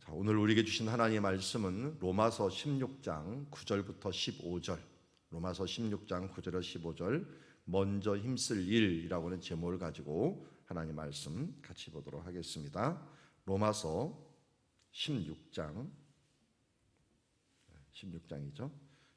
자, 오늘 우리에게 주신 하나님의 말씀은 로마서 16장 9절부터 15절, 로마서 16장 9절에서 15절, 먼저 힘쓸 일이라고 하는 제목을 가지고 하나님 말씀 같이 보도록 하겠습니다. 로마서 16장이죠.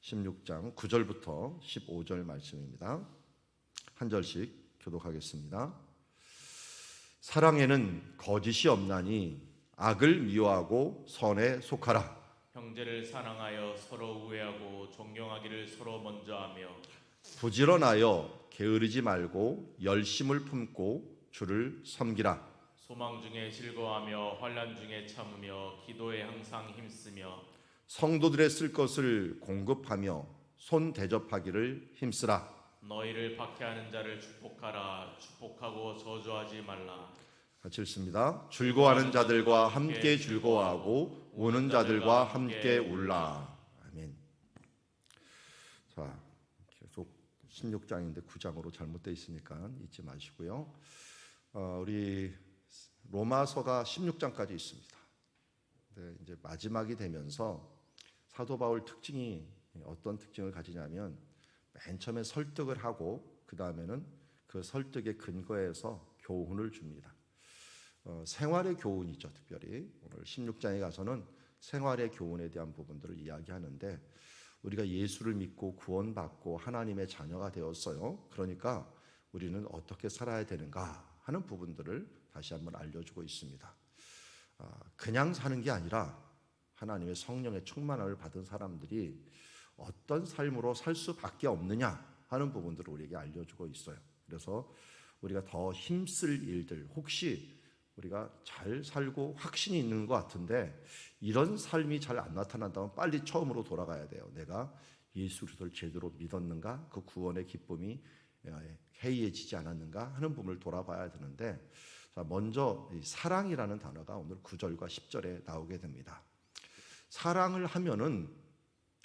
16장 9절부터 15절 말씀입니다. 한 절씩 교독하겠습니다. 사랑에는 거짓이 없나니 악을 미워하고 선에 속하라. 형제를 사랑하여 서로 우애하고 존경하기를 서로 먼저 하며 부지런하여 게으르지 말고 열심을 품고 주를 섬기라. 소망 중에 즐거워하며 환난 중에 참으며 기도에 항상 힘쓰며 성도들의 쓸 것을 공급하며 손 대접하기를 힘쓰라. 너희를 박해하는 자를 축복하라. 축복하고 저주하지 말라. 같이 읽습니다. 즐거워하는 자들과 함께 즐거워하고 우는 자들과 함께 울라. 아멘. 자, 계속 16장인데 9장으로 잘못되어 있으니까 잊지 마시고요. 우리 로마서가 16장까지 있습니다. 네, 이제 마지막이 되면서 사도 바울 특징이 어떤 특징을 가지냐면 맨 처음에 설득을 하고 그 다음에는 그 설득의 근거에서 교훈을 줍니다. 생활의 교훈이죠. 특별히 오늘 16장에 가서는 생활의 교훈에 대한 부분들을 이야기하는데 우리가 예수를 믿고 구원받고 하나님의 자녀가 되었어요. 그러니까 우리는 어떻게 살아야 되는가 하는 부분들을 다시 한번 알려주고 있습니다. 그냥 사는 게 아니라 하나님의 성령의 충만함을 받은 사람들이 어떤 삶으로 살 수밖에 없느냐 하는 부분들을 우리에게 알려주고 있어요. 그래서 우리가 더 힘쓸 일들, 혹시 우리가 잘 살고 확신이 있는 것 같은데 이런 삶이 잘 안 나타난다면 빨리 처음으로 돌아가야 돼요. 내가 예수 그리스도를 제대로 믿었는가? 그 구원의 기쁨이 해이해지지 않았는가? 하는 부분을 돌아봐야 되는데, 자, 먼저 사랑이라는 단어가 오늘 9절과 10절에 나오게 됩니다. 사랑을 하면은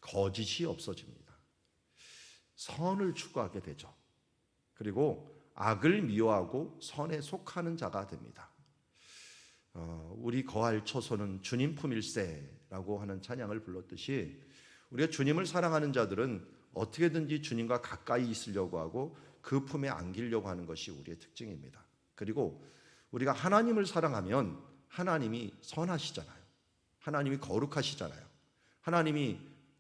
거짓이 없어집니다. 선을 추구하게 되죠. 그리고 악을 미워하고 선에 속하는 자가 됩니다. 우리 거할 처소는 주님 품일세라고 하는 찬양을 불렀듯이 우리가 주님을 사랑하는 자들은 어떻게든지 주님과 가까이 있으려고 하고 그 품에 안기려고 하는 것이 우리의 특징입니다. 그리고 우리가 하나님을 사랑하면 하나님이 선하시잖아요. 하나님이 거룩하시잖아요. 하나님이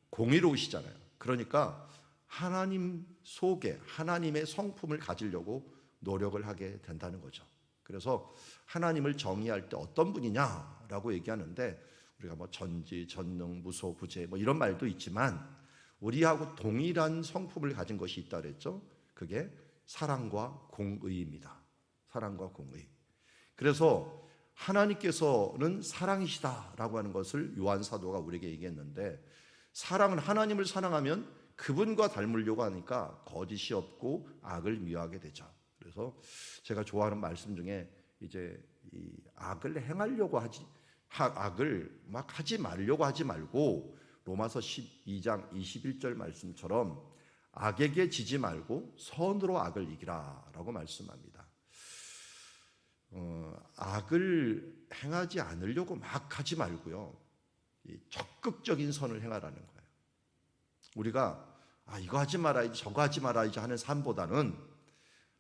공의로우시잖아요. 그러니까 하나님 속에 하나님의 성품을 가지려고 노력을 하게 된다는 거죠. 그래서 하나님을 정의할 때 어떤 분이냐라고 얘기하는데 우리가 뭐 전지, 전능, 무소, 부재 뭐 이런 말도 있지만 우리하고 동일한 성품을 가진 것이 있다 그랬죠. 그게 사랑과 공의입니다. 사랑과 공의. 그래서 하나님께서는 사랑이시다라고 하는 것을 요한 사도가 우리에게 얘기했는데, 사랑은 하나님을 사랑하면 그분과 닮으려고 하니까 거짓이 없고 악을 미워하게 되죠. 그래서 제가 좋아하는 말씀 중에 이제 이 악을 행하려고 악을 막 하지 말려고 하지 말고 로마서 12장 21절 말씀처럼 악에게 지지 말고 선으로 악을 이기라라고 말씀합니다. 악을 행하지 않으려고 막 하지 말고요. 적극적인 선을 행하라는 거예요. 우리가 이거 하지 말아야지 저거 하지 말아야지 하는 삶보다는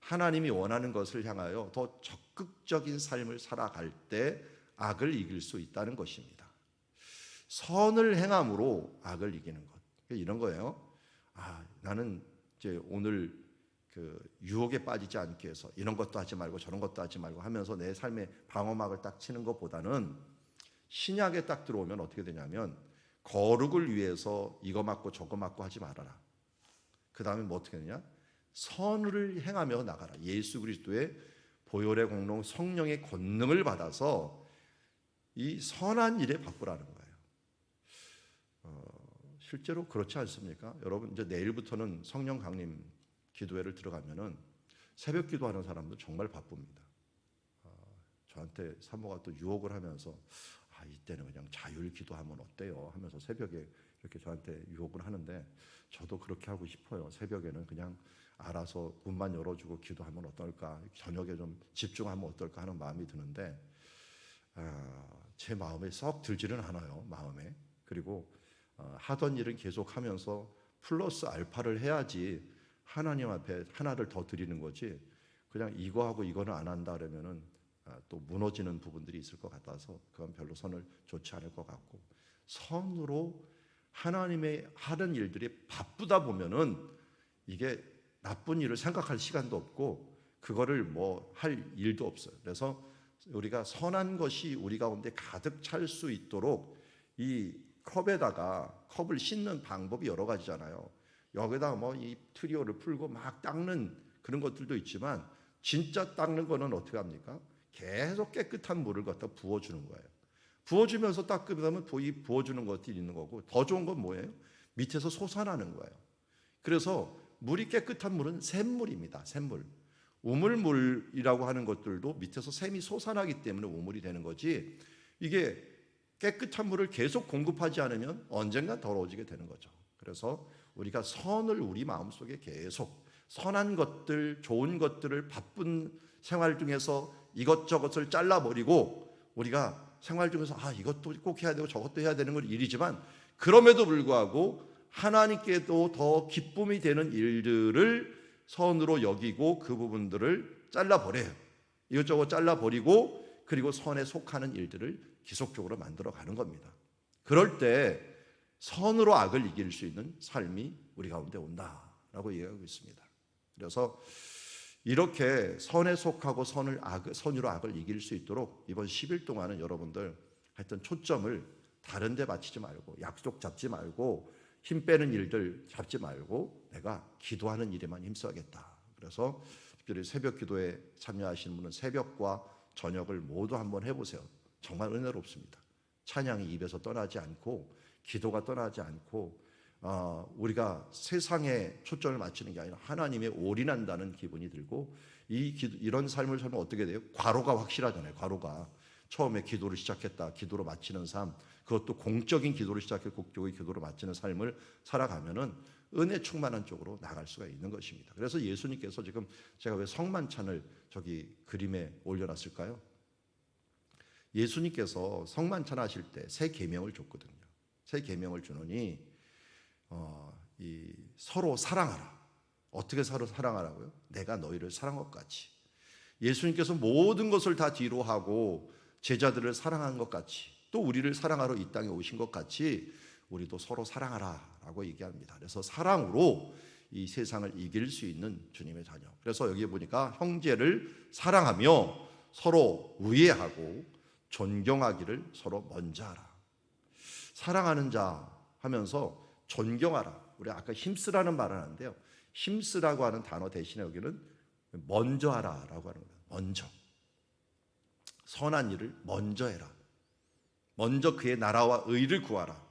하나님이 원하는 것을 향하여 더 적극적인 삶을 살아갈 때 악을 이길 수 있다는 것입니다. 선을 행함으로 악을 이기는 것. 이런 거예요. 나는 이제 오늘 그 유혹에 빠지지 않기 위해서 이런 것도 하지 말고 저런 것도 하지 말고 하면서 내 삶의 방어막을 딱 치는 것보다는 신약에 딱 들어오면 어떻게 되냐면 거룩을 위해서 이거 맞고 저거 맞고 하지 말아라. 그 다음에 뭐 어떻게 되냐? 선을 행하며 나가라. 예수 그리스도의 보혈의 공로 성령의 권능을 받아서 이 선한 일에 바꾸라는 거예요. 실제로 그렇지 않습니까? 여러분 이제 내일부터는 성령 강림 기도회를 들어가면은 새벽 기도하는 사람들 정말 바쁩니다. 저한테 사모가 또 유혹을 하면서 이때는 그냥 자율 기도하면 어때요? 하면서 새벽에 이렇게 저한테 유혹을 하는데 저도 그렇게 하고 싶어요. 새벽에는 그냥 알아서 문만 열어주고 기도하면 어떨까? 저녁에 좀 집중하면 어떨까 하는 마음이 드는데 제 마음에 썩 들지는 않아요. 마음에. 그리고 하던 일은 계속 하면서 플러스 알파를 해야지 하나님 앞에 하나를 더 드리는 거지, 그냥 이거하고 이거는 안 한다 그러면은 또 무너지는 부분들이 있을 것 같아서 그건 별로 선을 좋지 않을 것 같고, 선으로 하나님의 하는 일들이 바쁘다 보면은 이게 나쁜 일을 생각할 시간도 없고 그거를 뭐 할 일도 없어요. 그래서 우리가 선한 것이 우리 가운데 가득 찰 수 있도록 이 컵에다가, 컵을 씻는 방법이 여러 가지잖아요. 여기다가 뭐 이 트리오를 풀고 막 닦는 그런 것들도 있지만, 진짜 닦는 거는 어떻게 합니까? 계속 깨끗한 물을 갖다 부어주는 거예요. 부어주면서 닦으면 부어주는 것들이 있는 거고, 더 좋은 건 뭐예요? 밑에서 솟아나는 거예요. 그래서 물이 깨끗한 물은 샘물입니다. 샘물. 우물물이라고 하는 것들도 밑에서 샘이 솟아나기 때문에 우물이 되는 거지, 이게 깨끗한 물을 계속 공급하지 않으면 언젠가 더러워지게 되는 거죠. 그래서 우리가 선을 우리 마음속에 계속, 선한 것들, 좋은 것들을 바쁜 생활 중에서 이것저것을 잘라버리고, 우리가 생활 중에서 이것도 꼭 해야 되고 저것도 해야 되는 건 일이지만, 그럼에도 불구하고 하나님께도 더 기쁨이 되는 일들을 선으로 여기고 그 부분들을 잘라버려요. 이것저것 잘라버리고, 그리고 선에 속하는 일들을 지속적으로 만들어가는 겁니다. 그럴 때 선으로 악을 이길 수 있는 삶이 우리 가운데 온다라고 이야기하고 있습니다. 그래서 이렇게 선에 속하고 선으로 악을 이길 수 있도록 이번 10일 동안은 여러분들 하여튼 초점을 다른 데 맞추지 말고, 약속 잡지 말고, 힘 빼는 일들 잡지 말고 내가 기도하는 일에만 힘써야겠다. 그래서 특별히 새벽 기도에 참여하시는 분은 새벽과 저녁을 모두 한번 해보세요. 정말 은혜롭습니다. 찬양이 입에서 떠나지 않고, 기도가 떠나지 않고, 우리가 세상에 초점을 맞추는 게 아니라 하나님에 올인한다는 기분이 들고, 이런 삶을 살면 어떻게 돼요? 과로가 확실하잖아요. 과로가 처음에 기도를 시작했다, 기도로 마치는 삶, 그것도 공적인 기도를 시작해 공적인 기도로 마치는 삶을 살아가면은 은혜 충만한 쪽으로 나갈 수가 있는 것입니다. 그래서 예수님께서, 지금 제가 왜 성만찬을 저기 그림에 올려놨을까요? 예수님께서 성만찬 하실 때 새 계명을 줬거든요. 새 계명을 주노니 서로 사랑하라. 어떻게 서로 사랑하라고요? 내가 너희를 사랑한 것 같이. 예수님께서 모든 것을 다 뒤로 하고 제자들을 사랑한 것 같이, 또 우리를 사랑하러 이 땅에 오신 것 같이 우리도 서로 사랑하라라고 얘기합니다. 그래서 사랑으로 이 세상을 이길 수 있는 주님의 자녀. 그래서 여기 보니까 형제를 사랑하며 서로 우애하고 존경하기를 서로 먼저 하라. 사랑하는 자 하면서 존경하라. 우리 아까 힘쓰라는 말을 하는데요, 힘쓰라고 하는 단어 대신에 여기는 먼저 하라라고 하는 거예요. 먼저. 선한 일을 먼저 해라. 먼저 그의 나라와 의를 구하라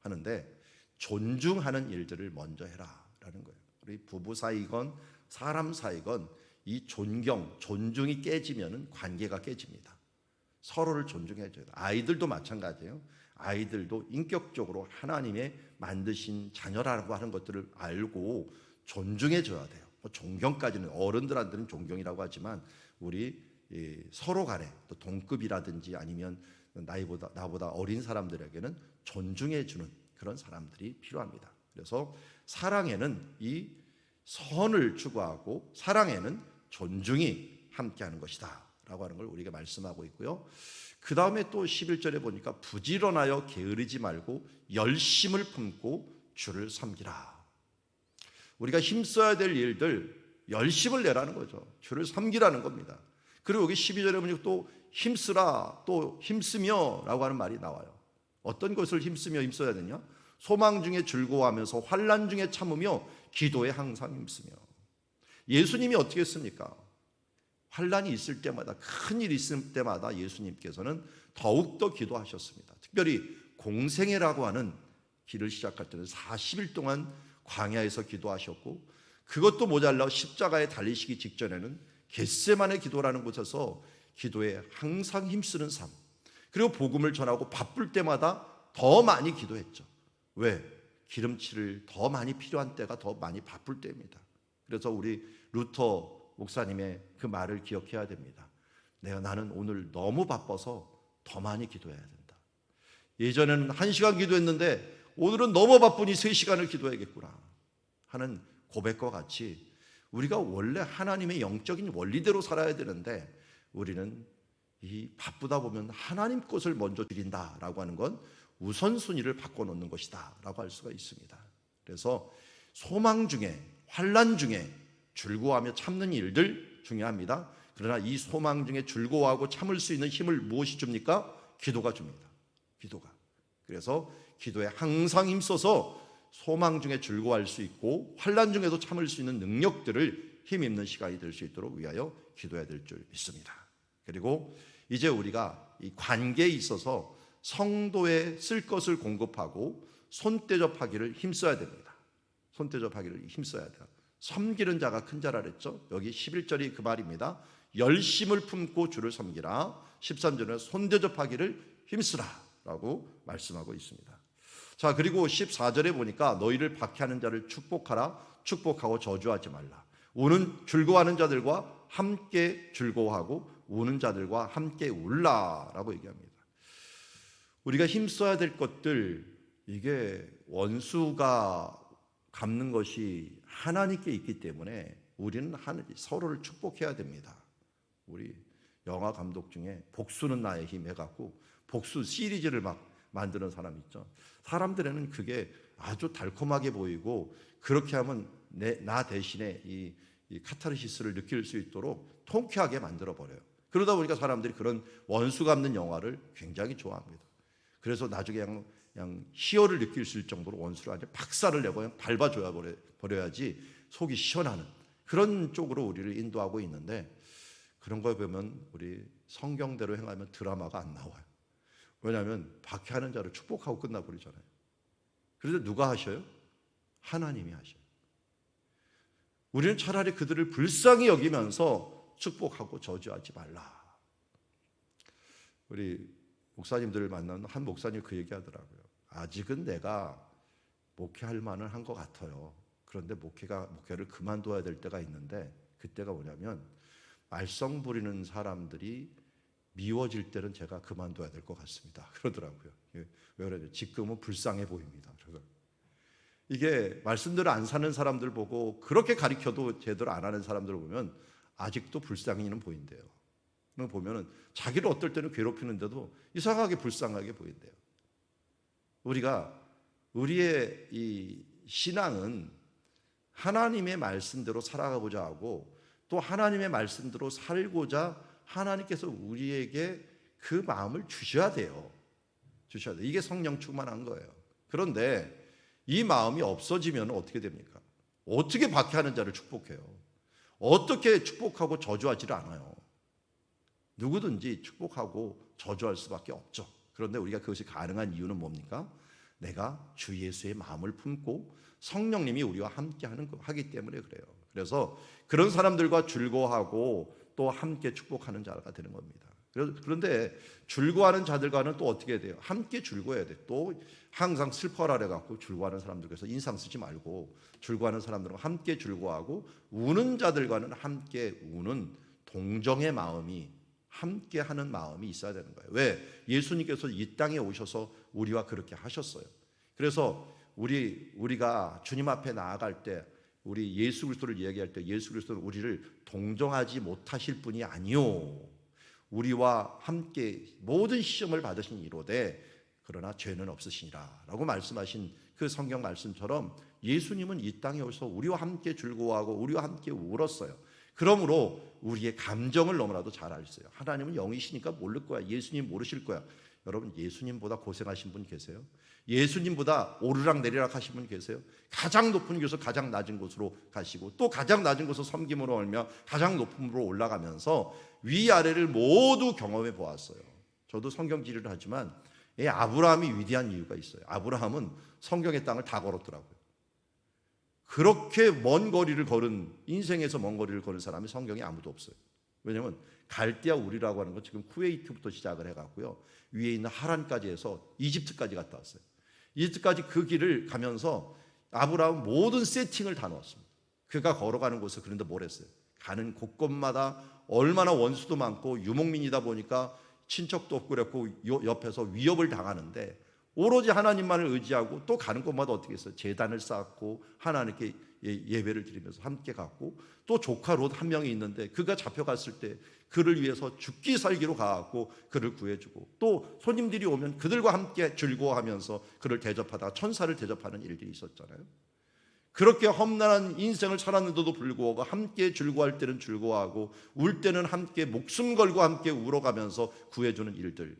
하는데, 존중하는 일들을 먼저 해라라는 거예요. 우리 부부 사이건 사람 사이건 이 존중이 깨지면은 관계가 깨집니다. 서로를 존중해줘야 돼요. 아이들도 마찬가지예요. 아이들도 인격적으로 하나님의 만드신 자녀라고 하는 것들을 알고 존중해줘야 돼요. 존경까지는, 어른들한테는 존경이라고 하지만 우리 서로 간에 또 동급이라든지 아니면 나보다 어린 사람들에게는 존중해주는 그런 사람들이 필요합니다. 그래서 사랑에는 이 선을 추구하고, 사랑에는 존중이 함께하는 것이다 라고 하는 걸 우리가 말씀하고 있고요. 그 다음에 또 11절에 보니까 부지런하여 게으르지 말고 열심을 품고 주를 섬기라. 우리가 힘써야 될 일들 열심을 내라는 거죠. 주를 섬기라는 겁니다. 그리고 여기 12절에 보니까 또 힘쓰라, 또 힘쓰며 라고 하는 말이 나와요. 어떤 것을 힘써야 되냐? 소망 중에 즐거워하면서 환난 중에 참으며 기도에 항상 힘쓰며. 예수님이 어떻게 했습니까? 환난이 있을 때마다, 큰 일이 있을 때마다 예수님께서는 더욱더 기도하셨습니다. 특별히 공생애라고 하는 길을 시작할 때는 40일 동안 광야에서 기도하셨고, 그것도 모자라 십자가에 달리시기 직전에는 겟세마네 기도라는 곳에서 기도에 항상 힘쓰는 삶, 그리고 복음을 전하고 바쁠 때마다 더 많이 기도했죠. 왜? 기름칠을 더 많이 필요한 때가 더 많이 바쁠 때입니다. 그래서 우리 루터 목사님의 그 말을 기억해야 됩니다. 나는 오늘 너무 바빠서 더 많이 기도해야 된다. 예전에는 1시간 기도했는데 오늘은 너무 바쁘니 3시간을 기도해야겠구나 하는 고백과 같이 우리가 원래 하나님의 영적인 원리대로 살아야 되는데 우리는 이 바쁘다 보면 하나님 것을 먼저 드린다라고 하는 건 우선순위를 바꿔놓는 것이다 라고 할 수가 있습니다. 그래서 소망 중에 환난 중에 즐거워하며 참는 일들 중요합니다. 그러나 이 소망 중에 즐거워하고 참을 수 있는 힘을 무엇이 줍니까? 기도가 줍니다. 기도가. 그래서 기도에 항상 힘써서 소망 중에 즐거워할 수 있고 환난 중에도 참을 수 있는 능력들을 힘입는 시간이 될 수 있도록 위하여 기도해야 될 줄 믿습니다. 그리고 이제 우리가 이 관계에 있어서 성도에 쓸 것을 공급하고 손대접하기를 힘써야 됩니다. 손대접하기를 힘써야 돼요. 섬기는 자가 큰 자라 그랬죠. 여기 11절이 그 말입니다. 열심을 품고 주를 섬기라. 13절은 손대접하기를 힘쓰라 라고 말씀하고 있습니다. 자, 그리고 14절에 보니까 너희를 박해하는 자를 축복하라. 축복하고 저주하지 말라. 즐거워하는 자들과 함께 즐거워하고 우는 자들과 함께 울라라고 얘기합니다. 우리가 힘써야 될 것들, 이게 원수가 갚는 것이 하나님께 있기 때문에 우리는 서로를 축복해야 됩니다. 우리 영화 감독 중에 복수는 나의 힘 해갖고 복수 시리즈를 막 만드는 사람 있죠. 사람들에는 그게 아주 달콤하게 보이고 그렇게 하면 나 대신에 이 카타르시스를 느낄 수 있도록 통쾌하게 만들어버려요. 그러다 보니까 사람들이 그런 원수 갚는 영화를 굉장히 좋아합니다. 그래서 나중에 그냥 희열을 느낄 수 있을 정도로 원수를 아주 박살을 내고 그냥 밟아줘야 버려야지 속이 시원하는 그런 쪽으로 우리를 인도하고 있는데 그런 걸 보면 우리 성경대로 행하면 드라마가 안 나와요. 왜냐하면 박해하는 자를 축복하고 끝나버리잖아요. 그래서 누가 하셔요? 하나님이 하셔요. 우리는 차라리 그들을 불쌍히 여기면서 축복하고 저주하지 말라. 우리 목사님들을 만나는 한 목사님 그 얘기하더라고요. 아직은 내가 목회할 만은 한 것 같아요. 그런데 목회를 그만둬야 될 때가 있는데 그때가 뭐냐면 말썽 부리는 사람들이 미워질 때는 제가 그만둬야 될 것 같습니다. 그러더라고요. 왜 그러냐? 지금은 불쌍해 보입니다. 그래서 이게 말씀대로 안 사는 사람들 보고 그렇게 가르쳐도 제대로 안 하는 사람들을 보면 아직도 불쌍히는 보인대요. 보면은 자기를 어떨 때는 괴롭히는데도 이상하게 불쌍하게 보인대요. 우리의 이 신앙은 하나님의 말씀대로 살아가고자 하고 또 하나님의 말씀대로 살고자 하나님께서 우리에게 그 마음을 주셔야 돼요. 이게 성령 충만한 거예요. 그런데 이 마음이 없어지면 어떻게 됩니까? 어떻게 박해하는 자를 축복해요? 어떻게 축복하고 저주하지를 않아요? 누구든지 축복하고 저주할 수밖에 없죠. 그런데 우리가 그것이 가능한 이유는 뭡니까? 내가 주 예수의 마음을 품고 성령님이 우리와 함께 하기 때문에 그래요. 그래서 그런 사람들과 즐거워하고 또 함께 축복하는 자가 되는 겁니다. 그런데 즐거워하는 자들과는 또 어떻게 돼요? 함께 즐거워해야 돼. 또 항상 슬퍼라 그래갖고 즐거워하는 사람들께서 인상 쓰지 말고 즐거워하는 사람들과 함께 즐거워하고 우는 자들과는 함께 우는 동정의 마음이 함께 하는 마음이 있어야 되는 거예요. 왜? 예수님께서 이 땅에 오셔서 우리와 그렇게 하셨어요. 그래서 우리가 주님 앞에 나아갈 때 우리 예수 그리스도를 이야기할 때 예수 그리스도는 우리를 동정하지 못하실 분이 아니요 우리와 함께 모든 시험을 받으신 이로되 그러나 죄는 없으시니라 라고 말씀하신 그 성경 말씀처럼 예수님은 이 땅에 오셔서 우리와 함께 즐거워하고 우리와 함께 울었어요. 그러므로 우리의 감정을 너무나도 잘 아셨어요. 하나님은 영이시니까 모를 거야. 예수님 모르실 거야. 여러분 예수님보다 고생하신 분 계세요? 예수님보다 오르락 내리락 하신 분 계세요? 가장 높은 곳에서 가장 낮은 곳으로 가시고 또 가장 낮은 곳에서 섬김으로 얼며 가장 높은 곳으로 올라가면서 위아래를 모두 경험해 보았어요. 저도 성경 지리를 하지만 아브라함이 위대한 이유가 있어요. 아브라함은 성경의 땅을 다 걸었더라고요. 그렇게 먼 거리를 걸은 인생에서 먼 거리를 걸은 사람이 성경에 아무도 없어요. 왜냐하면 갈대아 우리라고 하는 건 지금 쿠웨이트부터 시작을 해갖고요 위에 있는 하란까지 해서 이집트까지 갔다 왔어요. 이집트까지 그 길을 가면서 아브라함은 모든 세팅을 다 넣었습니다. 그가 걸어가는 곳을 그런데 뭘 했어요? 가는 곳곳마다 얼마나 원수도 많고 유목민이다 보니까 친척도 없고 그랬고 옆에서 위협을 당하는데 오로지 하나님만을 의지하고 또 가는 곳마다 어떻게 했어요? 제단을 쌓았고 하나님께 예배를 드리면서 함께 갔고, 또 조카 롯 한 명이 있는데 그가 잡혀갔을 때 그를 위해서 죽기 살기로 가갖고 그를 구해주고, 또 손님들이 오면 그들과 함께 즐거워하면서 그를 대접하다가 천사를 대접하는 일들이 있었잖아요. 그렇게 험난한 인생을 살았는데도 불구하고 함께 즐거워할 때는 즐거워하고 울 때는 함께 목숨 걸고 함께 울어가면서 구해주는 일들,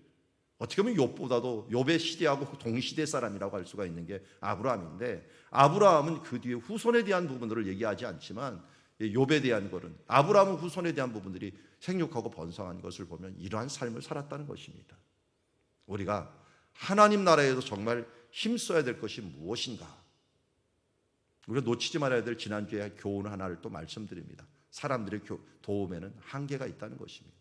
어떻게 보면 욥보다도 욥의 시대하고 동시대 사람이라고 할 수가 있는 게 아브라함인데, 아브라함은 그 뒤에 후손에 대한 부분들을 얘기하지 않지만 욥에 대한 거는, 아브라함은 후손에 대한 부분들이 생육하고 번성한 것을 보면 이러한 삶을 살았다는 것입니다. 우리가 하나님 나라에서 정말 힘써야 될 것이 무엇인가? 우리가 놓치지 말아야 될 지난주에 교훈 하나를 또 말씀드립니다. 사람들의 도움에는 한계가 있다는 것입니다.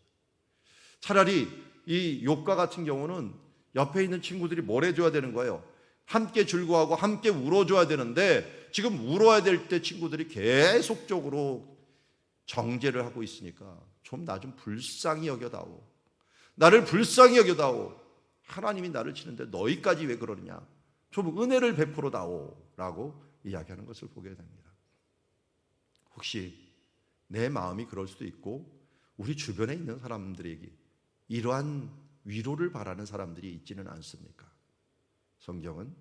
차라리 이 욥과 같은 경우는 옆에 있는 친구들이 뭘 해줘야 되는 거예요? 함께 즐거워하고 함께 울어줘야 되는데, 지금 울어야 될 때 친구들이 계속적으로 정죄를 하고 있으니까 좀 나 좀 불쌍히 여겨다오, 나를 불쌍히 여겨다오, 하나님이 나를 치는데 너희까지 왜 그러느냐, 좀 은혜를 베풀어다오 라고 이야기하는 것을 보게 됩니다. 혹시 내 마음이 그럴 수도 있고 우리 주변에 있는 사람들에게 이러한 위로를 바라는 사람들이 있지는 않습니까? 성경은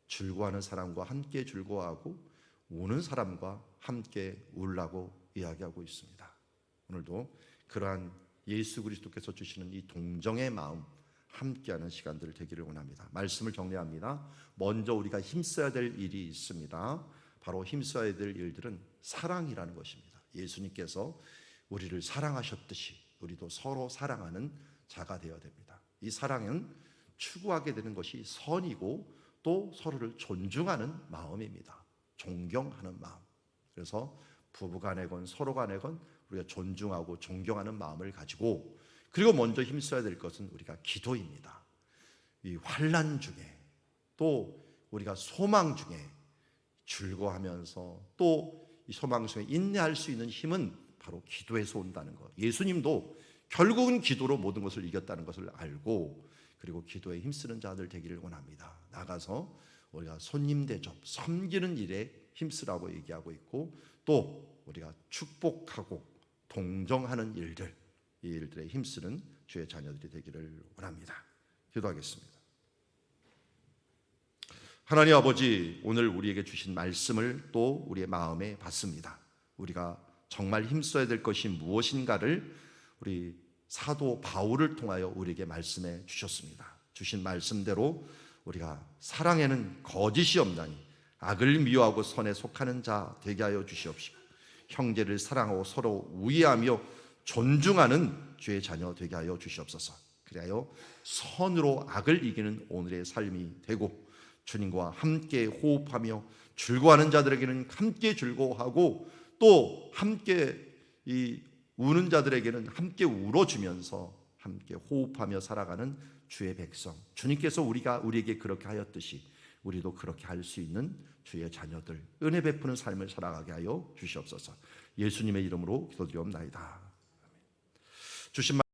즐거워하는 사람과 함께 즐거워하고 우는 사람과 함께 울라고 이야기하고 있습니다. 오늘도 그러한 예수 그리스도께서 주시는 이 동정의 마음, 함께하는 시간들 되기를 원합니다. 말씀을 정리합니다. 먼저 우리가 힘써야 될 일이 있습니다. 바로 힘써야 될 일들은 사랑이라는 것입니다. 예수님께서 우리를 사랑하셨듯이 우리도 서로 사랑하는 자가 되어야 됩니다. 이 사랑은 추구하게 되는 것이 선이고 또 서로를 존중하는 마음입니다. 존경하는 마음. 그래서 부부간에건 서로간에건 우리가 존중하고 존경하는 마음을 가지고, 그리고 먼저 힘써야 될 것은 우리가 기도입니다. 이 환난 중에 또 우리가 소망 중에 즐거워하면서 또 이 소망 중에 인내할 수 있는 힘은 바로 기도에서 온다는 것. 예수님도 결국은 기도로 모든 것을 이겼다는 것을 알고, 그리고 기도에 힘쓰는 자들 되기를 원합니다. 나가서 우리가 손님 대접, 섬기는 일에 힘쓰라고 얘기하고 있고, 또 우리가 축복하고 동정하는 일들, 이 일들에 힘쓰는 주의 자녀들이 되기를 원합니다. 기도하겠습니다. 하나님 아버지, 오늘 우리에게 주신 말씀을 또 우리의 마음에 받습니다. 우리가 정말 힘써야 될 것이 무엇인가를 우리 사도 바울을 통하여 우리에게 말씀해 주셨습니다. 주신 말씀대로 우리가 사랑에는 거짓이 없나니 악을 미워하고 선에 속하는 자 되게 하여 주시옵시고, 형제를 사랑하고 서로 우애하며 존중하는 주의 자녀 되게 하여 주시옵소서. 그리하여 선으로 악을 이기는 오늘의 삶이 되고, 주님과 함께 호흡하며 즐거워하는 자들에게는 함께 즐거워하고, 또 함께 이 우는 자들에게는 함께 울어주면서 함께 호흡하며 살아가는 주의 백성, 주님께서 우리에게 그렇게 하였듯이 우리도 그렇게 할 수 있는 주의 자녀들, 은혜 베푸는 삶을 살아가게 하여 주시옵소서. 예수님의 이름으로 기도드리옵나이다. 주신